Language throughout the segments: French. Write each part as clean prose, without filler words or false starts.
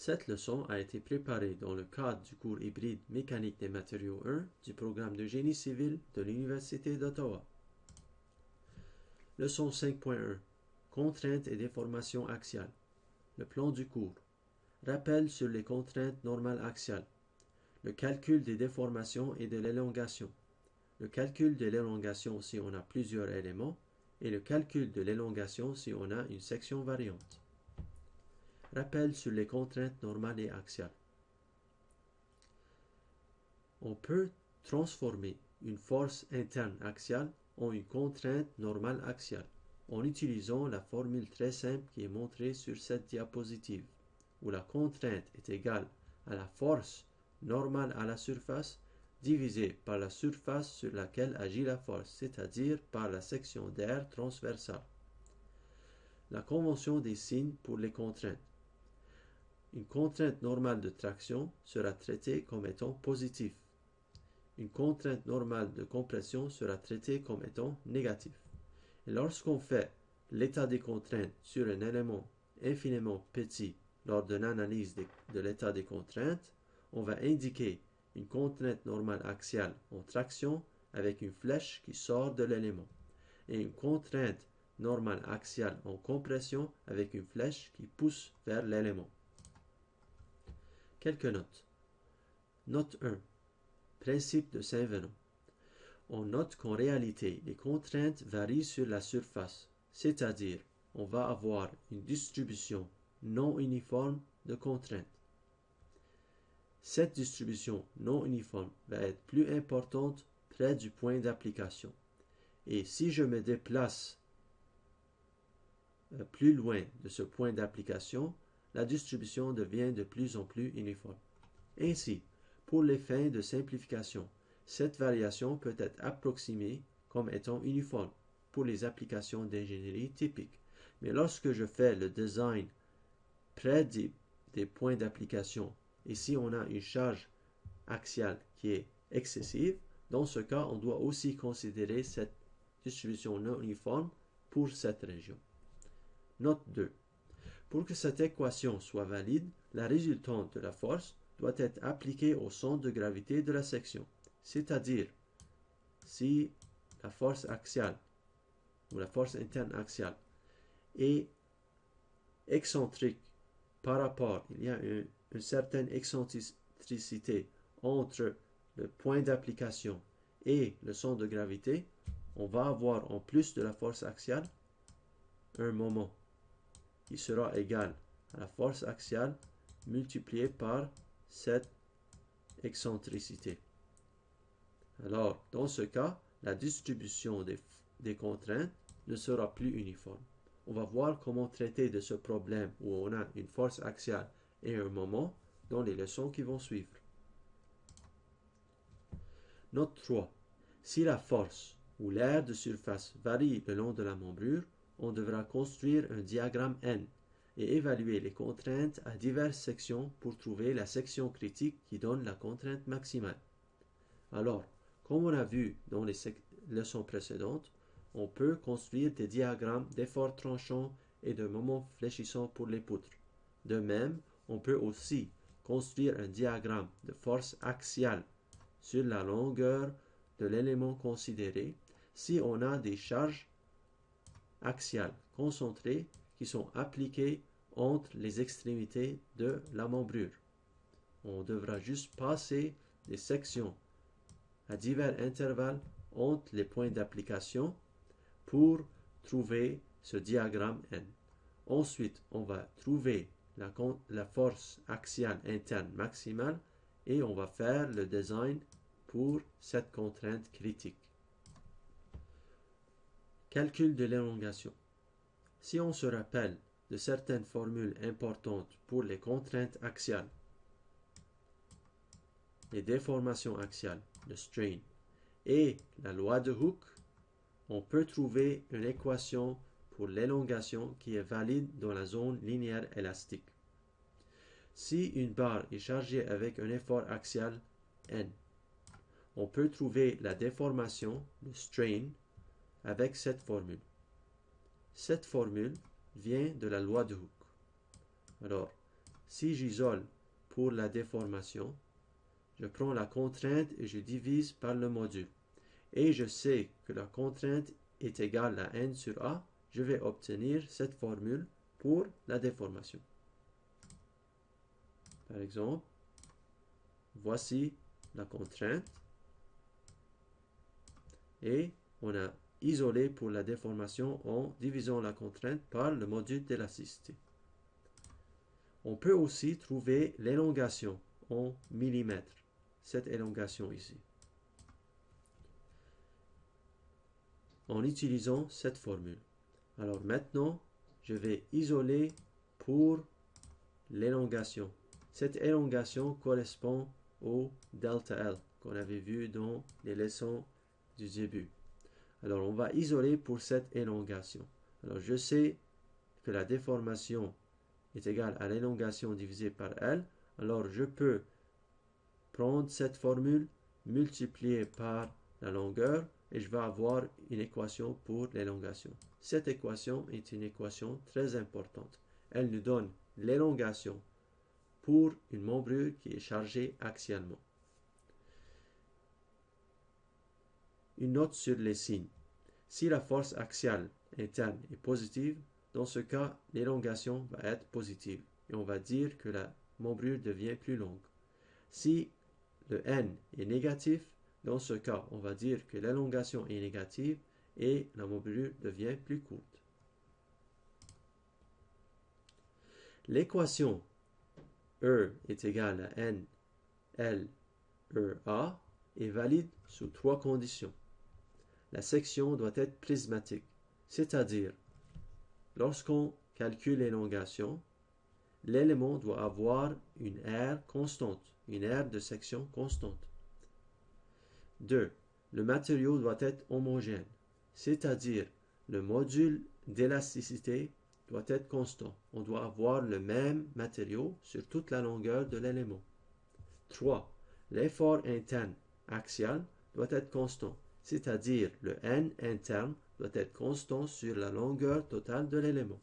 Cette leçon a été préparée dans le cadre du cours hybride Mécanique des matériaux 1 du programme de génie civil de l'Université d'Ottawa. Leçon 5.1 Contraintes et déformations axiales. Le plan du cours. Rappel sur les contraintes normales axiales. Le calcul des déformations et de l'élongation. Le calcul de l'élongation si on a plusieurs éléments et le calcul de l'élongation si on a une section variante. Rappel sur les contraintes normales et axiales. On peut transformer une force interne axiale en une contrainte normale axiale en utilisant la formule très simple qui est montrée sur cette diapositive, où la contrainte est égale à la force normale à la surface divisée par la surface sur laquelle agit la force, c'est-à-dire par la section d'air transversale. La convention des signes pour les contraintes. Une contrainte normale de traction sera traitée comme étant positive. Une contrainte normale de compression sera traitée comme étant négative. Et lorsqu'on fait l'état des contraintes sur un élément infiniment petit lors d'une analyse de l'état des contraintes, on va indiquer une contrainte normale axiale en traction avec une flèche qui sort de l'élément et une contrainte normale axiale en compression avec une flèche qui pousse vers l'élément. Quelques notes. Note 1. Principe de Saint-Venant. On note qu'en réalité, les contraintes varient sur la surface, c'est-à-dire on va avoir une distribution non uniforme de contraintes. Cette distribution non uniforme va être plus importante près du point d'application. Et si je me déplace plus loin de ce point d'application, la distribution devient de plus en plus uniforme. Ainsi, pour les fins de simplification, cette variation peut être approximée comme étant uniforme pour les applications d'ingénierie typiques. Mais lorsque je fais le design près des points d'application, et si on a une charge axiale qui est excessive, dans ce cas, on doit aussi considérer cette distribution non uniforme pour cette région. Note 2. Pour que cette équation soit valide, la résultante de la force doit être appliquée au centre de gravité de la section. C'est-à-dire, si la force axiale ou la force interne axiale est excentrique par rapport, il y a une certaine excentricité entre le point d'application et le centre de gravité, on va avoir en plus de la force axiale un moment qui sera égal à la force axiale multipliée par cette excentricité. Alors, dans ce cas, la distribution des contraintes ne sera plus uniforme. On va voir comment traiter de ce problème où on a une force axiale et un moment dans les leçons qui vont suivre. Note 3. Si la force ou l'aire de surface varie le long de la membrure, on devra construire un diagramme N et évaluer les contraintes à diverses sections pour trouver la section critique qui donne la contrainte maximale. Alors, comme on a vu dans les leçons précédentes, on peut construire des diagrammes d'efforts tranchants et de moments fléchissants pour les poutres. De même, on peut aussi construire un diagramme de force axiale sur la longueur de l'élément considéré si on a des charges axiales concentrées qui sont appliquées entre les extrémités de la membrure. On devra juste passer des sections à divers intervalles entre les points d'application pour trouver ce diagramme N. Ensuite, on va trouver la force axiale interne maximale et on va faire le design pour cette contrainte critique. Calcul de l'élongation. Si on se rappelle de certaines formules importantes pour les contraintes axiales, les déformations axiales, le strain, et la loi de Hooke, on peut trouver une équation pour l'élongation qui est valide dans la zone linéaire élastique. Si une barre est chargée avec un effort axial N, on peut trouver la déformation, le strain, avec cette formule. Cette formule vient de la loi de Hooke. Alors, si j'isole pour la déformation, je prends la contrainte et je divise par le module. Et je sais que la contrainte est égale à n sur a, je vais obtenir cette formule pour la déformation. Par exemple, voici la contrainte et on a isolé pour la déformation en divisant la contrainte par le module d'élasticité. On peut aussi trouver l'élongation en millimètres, cette élongation ici, en utilisant cette formule. Alors maintenant, je vais isoler pour l'élongation. Cette élongation correspond au delta L qu'on avait vu dans les leçons du début. Alors on va isoler pour cette élongation. Alors je sais que la déformation est égale à l'élongation divisée par L. Alors je peux prendre cette formule, multiplier par la longueur et je vais avoir une équation pour l'élongation. Cette équation est une équation très importante. Elle nous donne l'élongation pour une membrure qui est chargée axialement. Une note sur les signes. Si la force axiale interne est positive, dans ce cas, l'élongation va être positive et on va dire que la membrure devient plus longue. Si le n est négatif, dans ce cas, on va dire que l'élongation est négative et la membrure devient plus courte. L'équation E est égale à N, L, E, A est valide sous trois conditions. La section doit être prismatique, c'est-à-dire, lorsqu'on calcule l'élongation, l'élément doit avoir une aire constante, une aire de section constante. 2. Le matériau doit être homogène, c'est-à-dire le module d'élasticité doit être constant. On doit avoir le même matériau sur toute la longueur de l'élément. 3. L'effort interne axial doit être constant, c'est-à-dire le N interne doit être constant sur la longueur totale de l'élément.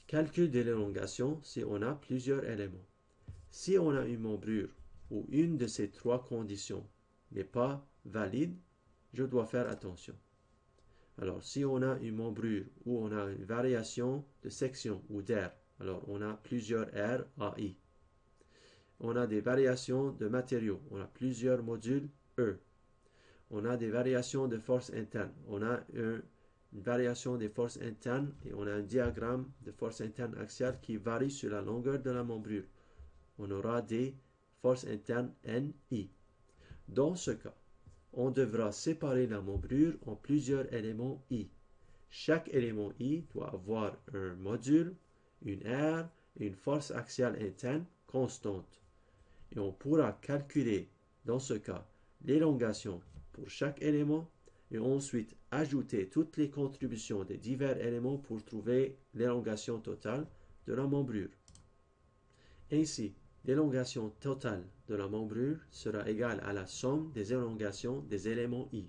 Calcul de l'élongation si on a plusieurs éléments. Si on a une membrure où une de ces trois conditions n'est pas valide, je dois faire attention. Alors, si on a une membrure où on a une variation de section ou d'aire, alors on a plusieurs R, AI. On a des variations de matériaux, on a plusieurs modules E. On a des variations de force interne, on a une variation des forces internes et on a un diagramme de force interne axiale qui varie sur la longueur de la membrure. On aura des forces internes NI. Dans ce cas, on devra séparer la membrure en plusieurs éléments I. Chaque élément I doit avoir un module, une aire et une force axiale interne constante. Et on pourra calculer, dans ce cas, l'élongation pour chaque élément et ensuite ajouter toutes les contributions des divers éléments pour trouver l'élongation totale de la membrure. Ainsi, l'élongation totale de la membrure sera égale à la somme des élongations des éléments I.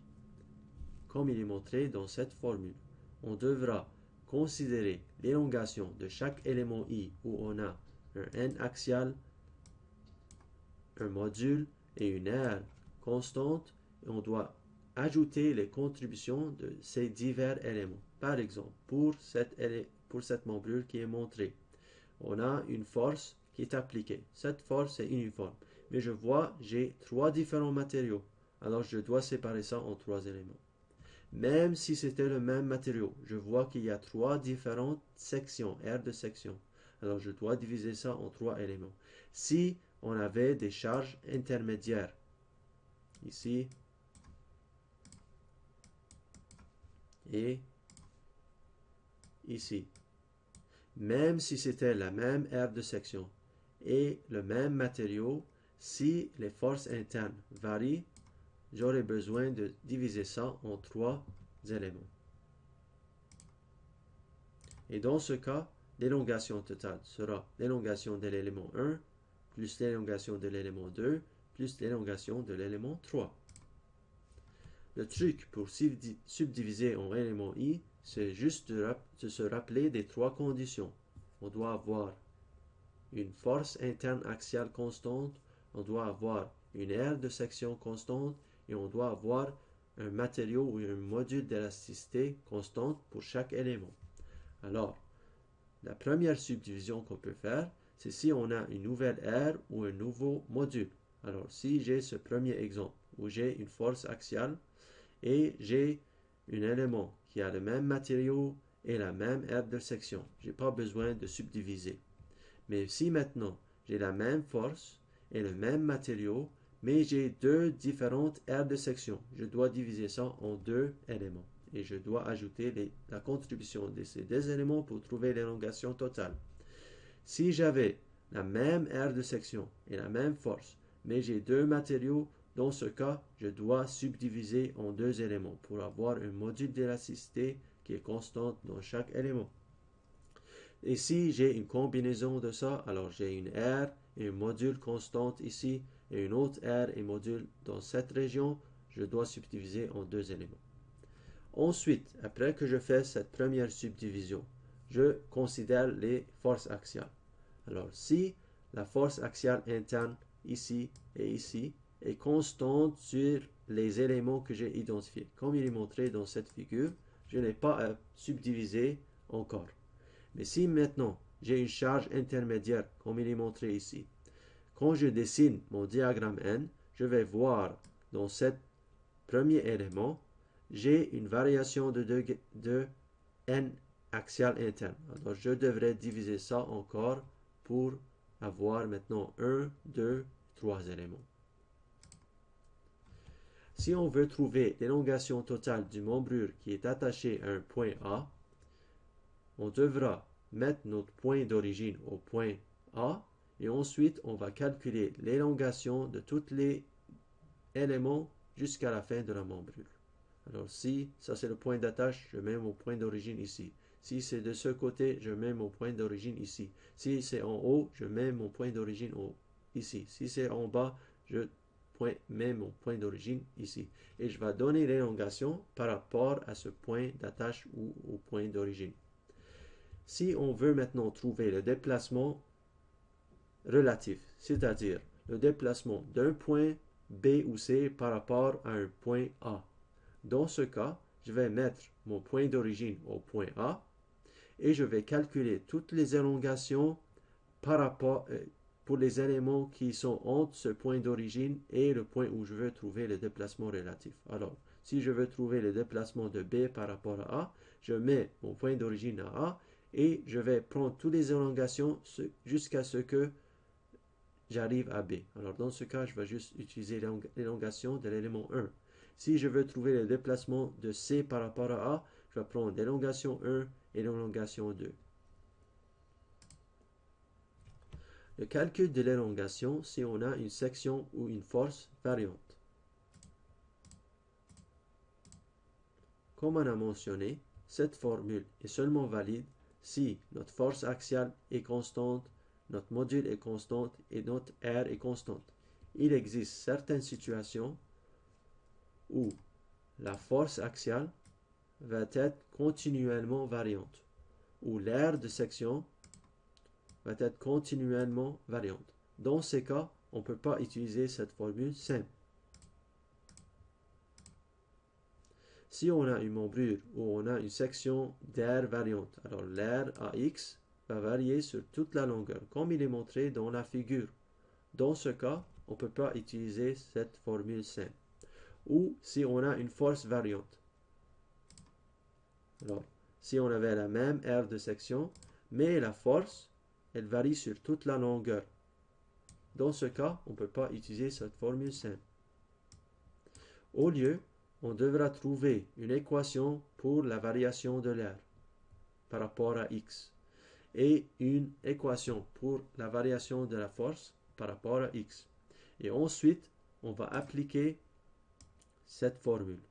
Comme il est montré dans cette formule, on devra considérer l'élongation de chaque élément I où on a un N axial, un module et une aire constante et on doit ajouter les contributions de ces divers éléments. Par exemple, pour cette membrure qui est montrée, on a une force qui est appliquée. Cette force est uniforme. Mais je vois, j'ai trois différents matériaux. Alors je dois séparer ça en trois éléments. Même si c'était le même matériau, je vois qu'il y a trois différentes sections, aires de section. Alors je dois diviser ça en trois éléments. Si on avait des charges intermédiaires, ici et ici, même si c'était la même aire de section et le même matériau, si les forces internes varient, j'aurai besoin de diviser ça en trois éléments. Et dans ce cas, l'élongation totale sera l'élongation de l'élément 1 plus l'élongation de l'élément 2 plus l'élongation de l'élément 3. Le truc pour subdiviser en élément I, c'est juste de se rappeler des trois conditions. On doit avoir une force interne axiale constante, on doit avoir une aire de section constante et on doit avoir un matériau ou un module d'élasticité constante pour chaque élément. Alors, la première subdivision qu'on peut faire, c'est si on a une nouvelle aire ou un nouveau module. Alors, si j'ai ce premier exemple où j'ai une force axiale et j'ai un élément qui a le même matériau et la même aire de section, je n'ai pas besoin de subdiviser. Mais si maintenant j'ai la même force et le même matériau, mais j'ai deux différentes aires de section, je dois diviser ça en deux éléments. Et je dois ajouter la contribution de ces deux éléments pour trouver l'élongation totale. Si j'avais la même aire de section et la même force, mais j'ai deux matériaux, dans ce cas, je dois subdiviser en deux éléments pour avoir un module d'élasticité qui est constante dans chaque élément. Et si j'ai une combinaison de ça, alors j'ai une aire et un module constante ici et une autre aire et module dans cette région, je dois subdiviser en deux éléments. Ensuite, après que je fais cette première subdivision, je considère les forces axiales. Alors, si la force axiale interne ici et ici est constante sur les éléments que j'ai identifiés, comme il est montré dans cette figure, je n'ai pas à subdiviser encore. Mais si maintenant j'ai une charge intermédiaire, comme il est montré ici, quand je dessine mon diagramme N, je vais voir dans ce premier élément, j'ai une variation de N axiale interne. Alors je devrais diviser ça encore pour avoir maintenant 1, 2, 3 éléments. Si on veut trouver l'élongation totale du membrure qui est attaché à un point A, on devra mettre notre point d'origine au point A et ensuite on va calculer l'élongation de tous les éléments jusqu'à la fin de la membrure. Alors si ça c'est le point d'attache, je mets mon point d'origine ici. Si c'est de ce côté, je mets mon point d'origine ici. Si c'est en haut, je mets mon point d'origine ici. Si c'est en bas, je mets mon point d'origine ici. Et je vais donner l'élongation par rapport à ce point d'attache ou au point d'origine. Si on veut maintenant trouver le déplacement relatif, c'est-à-dire le déplacement d'un point B ou C par rapport à un point A, dans ce cas, je vais mettre mon point d'origine au point A et je vais calculer toutes les élongations par rapport, pour les éléments qui sont entre ce point d'origine et le point où je veux trouver le déplacement relatif. Alors, si je veux trouver le déplacement de B par rapport à A, je mets mon point d'origine à A et je vais prendre toutes les élongations jusqu'à ce que j'arrive à B. Alors, dans ce cas, je vais juste utiliser l'élongation de l'élément 1. Si je veux trouver le déplacement de C par rapport à A, je vais prendre l'élongation 1 et l'élongation 2. Le calcul de l'élongation, si on a une section ou une force variante. Comme on a mentionné, cette formule est seulement valide si notre force axiale est constante, notre module est constante et notre aire est constante. Il existe certaines situations où la force axiale va être continuellement variante, où l'aire de section va être continuellement variante. Dans ces cas, on ne peut pas utiliser cette formule simple. Si on a une membrure où on a une section d'aire variante, alors l'aire AX va varier sur toute la longueur, comme il est montré dans la figure. Dans ce cas, on ne peut pas utiliser cette formule simple. Ou si on a une force variante. Alors, si on avait la même aire de section, mais la force, elle varie sur toute la longueur. Dans ce cas, on ne peut pas utiliser cette formule simple. Au lieu, on devra trouver une équation pour la variation de l'aire par rapport à x et une équation pour la variation de la force par rapport à x. Et ensuite, on va appliquer cette formule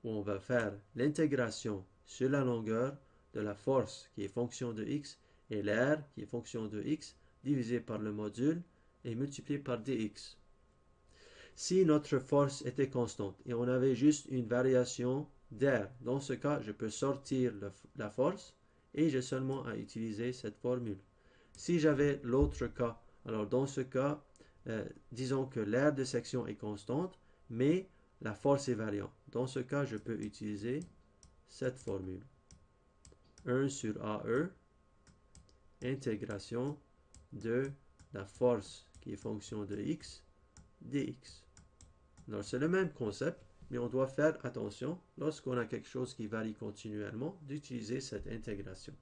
où on va faire l'intégration sur la longueur de la force qui est fonction de x et l'aire qui est fonction de x divisé par le module et multiplié par dx. Si notre force était constante et on avait juste une variation d'air. Dans ce cas, je peux sortir la force et j'ai seulement à utiliser cette formule. Si j'avais l'autre cas, alors dans ce cas, disons que l'aire de section est constante, mais la force est variante. Dans ce cas, je peux utiliser cette formule. 1 sur AE, intégration de la force qui est fonction de x, dx. Alors c'est le même concept, mais on doit faire attention, lorsqu'on a quelque chose qui varie continuellement, d'utiliser cette intégration.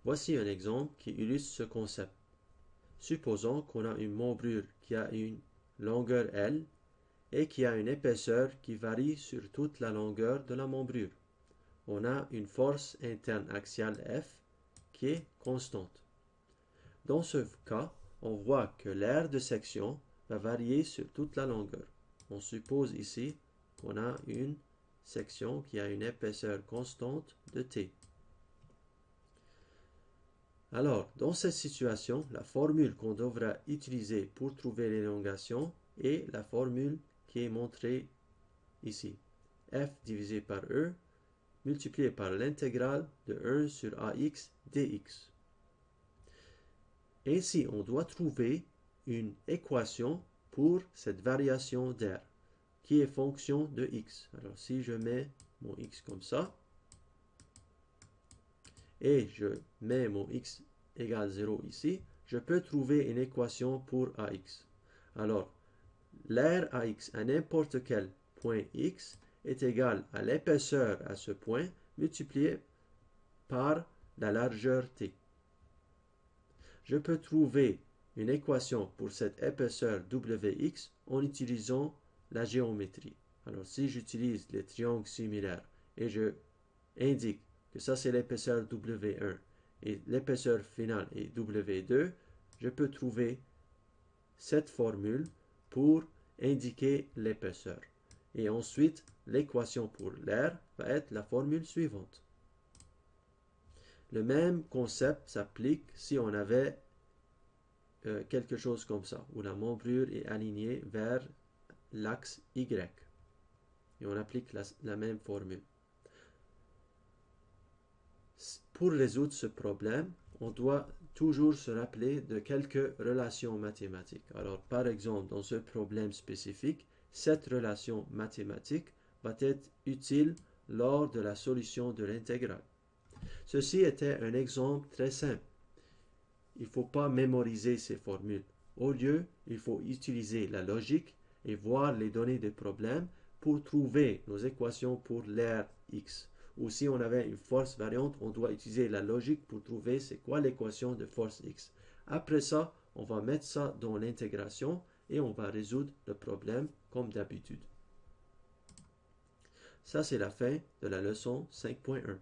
Voici un exemple qui illustre ce concept. Supposons qu'on a une membrure qui a une longueur L et qui a une épaisseur qui varie sur toute la longueur de la membrure. On a une force interne axiale F qui est constante. Dans ce cas, on voit que l'aire de section va varier sur toute la longueur. On suppose ici qu'on a une section qui a une épaisseur constante de T. Alors, dans cette situation, la formule qu'on devra utiliser pour trouver l'élongation est la formule qui est montrée ici. F divisé par E multiplié par l'intégrale de 1 sur AX dx. Ainsi, on doit trouver une équation pour cette variation d'air qui est fonction de x. Alors, si je mets mon x comme ça, et je mets mon x égale 0 ici, je peux trouver une équation pour AX. Alors, l'aire AX à n'importe quel point x est égal à l'épaisseur à ce point multiplié par la largeur t. Je peux trouver une équation pour cette épaisseur Wx en utilisant la géométrie. Alors, si j'utilise les triangles similaires et je indique que ça c'est l'épaisseur W1 et l'épaisseur finale est W2, je peux trouver cette formule pour indiquer l'épaisseur. Et ensuite, l'équation pour l'air va être la formule suivante. Le même concept s'applique si on avait quelque chose comme ça, où la membrure est alignée vers l'axe Y. Et on applique la même formule. Pour résoudre ce problème, on doit toujours se rappeler de quelques relations mathématiques. Alors, par exemple, dans ce problème spécifique, cette relation mathématique va être utile lors de la solution de l'intégrale. Ceci était un exemple très simple. Il ne faut pas mémoriser ces formules. Au lieu, il faut utiliser la logique et voir les données des problèmes pour trouver nos équations pour l'aire x. Ou si on avait une force variante, on doit utiliser la logique pour trouver c'est quoi l'équation de force x. Après ça, on va mettre ça dans l'intégration et on va résoudre le problème comme d'habitude. Ça, c'est la fin de la leçon 5.1.